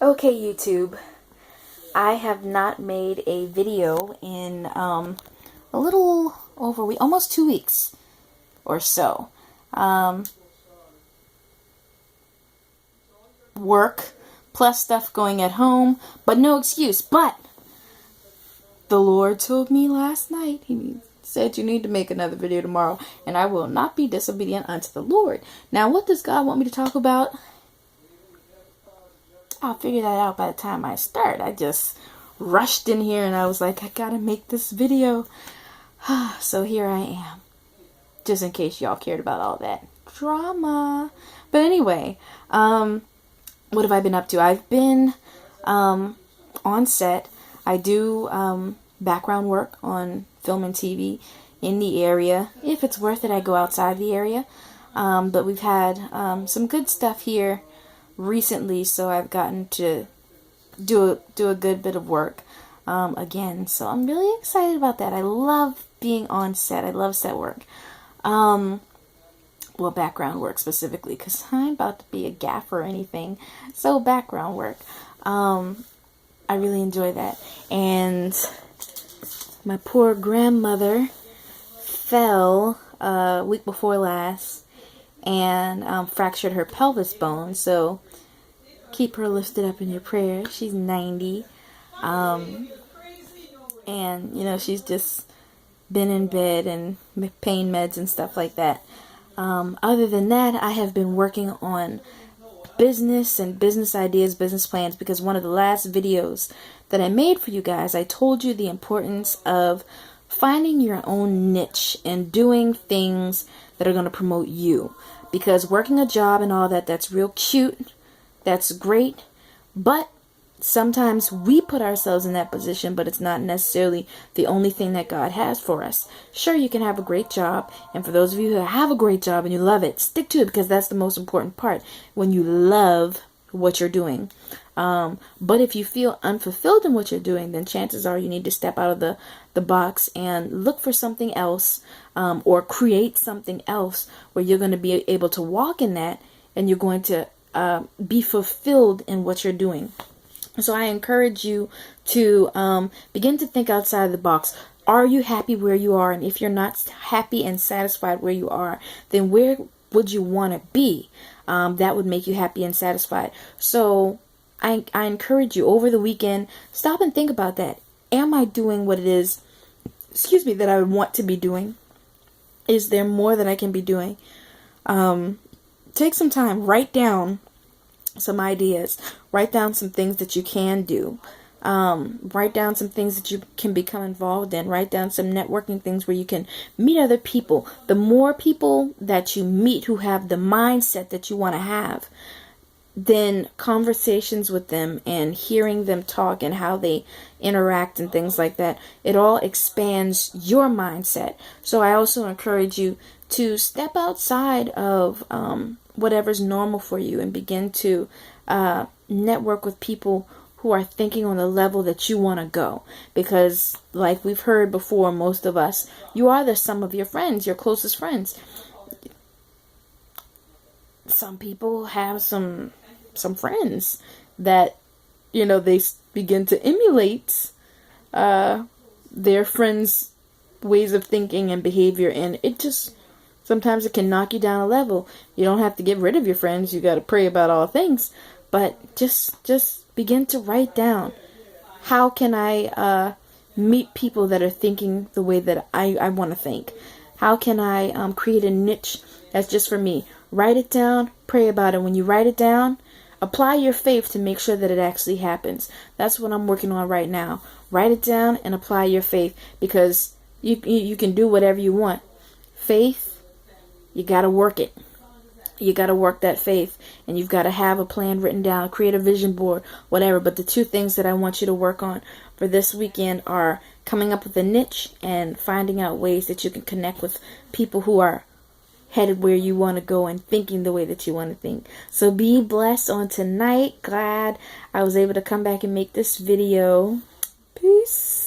Okay, YouTube. I have not made a video in a little over almost 2 weeks or so. Work plus stuff going at home, but no excuse. But the Lord told me last night, He said you need to make another video tomorrow, and I will not be disobedient unto the Lord. Now, what does God want me to talk about? I'll figure that out by the time I start. I just rushed in here and I was like, I gotta make this video. So here I am. Just in case y'all cared about all that drama. But anyway, what have I been up to? I've been on set. I do background work on film and TV in the area. If it's worth it, I go outside the area. But we've had some good stuff here recently, so I've gotten to do a good bit of work again. So I'm really excited about that. I love being on set. I love set work. Well, background work specifically, because I'm about to be a gaffer or anything. So background work. I really enjoy that. And my poor grandmother fell week before last and fractured her pelvis bone. So keep her lifted up in your prayers. She's 90. And, she's just been in bed and pain meds and stuff like that. Other than that, I have been working on business and business ideas, business plans, because one of the last videos that I made for you guys, I told you the importance of finding your own niche and doing things that are going to promote you. Because working a job and all that, that's real cute. That's great. But sometimes we put ourselves in that position, but it's not necessarily the only thing that God has for us. Sure, you can have a great job. And for those of you who have a great job and you love it, stick to it, because that's the most important part. When you love what you're doing. But if you feel unfulfilled in what you're doing, then chances are you need to step out of the box and look for something else, or create something else where you're going to be able to walk in that, and you're going to be fulfilled in what you're doing. So I encourage you to begin to think outside the box. Are you happy where you are? And if you're not happy and satisfied where you are, then where would you want to be? That would make you happy and satisfied. So I encourage you over the weekend, stop and think about that. Am I doing what it is, that I would want to be doing? Is there more that I can be doing? Take some time, write down some ideas, write down some things that you can do, write down some things that you can become involved in, write down some networking things where you can meet other people. The more people that you meet who have the mindset that you want to have, then conversations with them and hearing them talk and how they interact and things like that, it all expands your mindset. So I also encourage you to step outside of whatever's normal for you and begin to network with people who are thinking on the level that you want to go. Because like we've heard before, most of us, you are the sum of your friends, your closest friends. Some people have some friends that, they begin to emulate their friends' ways of thinking and behavior, and sometimes it can knock you down a level. You don't have to get rid of your friends. You got to pray about all things, but just begin to write down, how can I meet people that are thinking the way that I want to think? How can I create a niche that's just for me? Write it down, pray about it. When you write it down, apply your faith to make sure that it actually happens. That's what I'm working on right now. Write it down and apply your faith, because you can do whatever you want. Faith, you got to work it. You got to work that faith, and you've got to have a plan written down, create a vision board, whatever. But the two things that I want you to work on for this weekend are coming up with a niche and finding out ways that you can connect with people who are headed where you want to go and thinking the way that you want to think. So be blessed on tonight. Glad I was able to come back and make this video. Peace.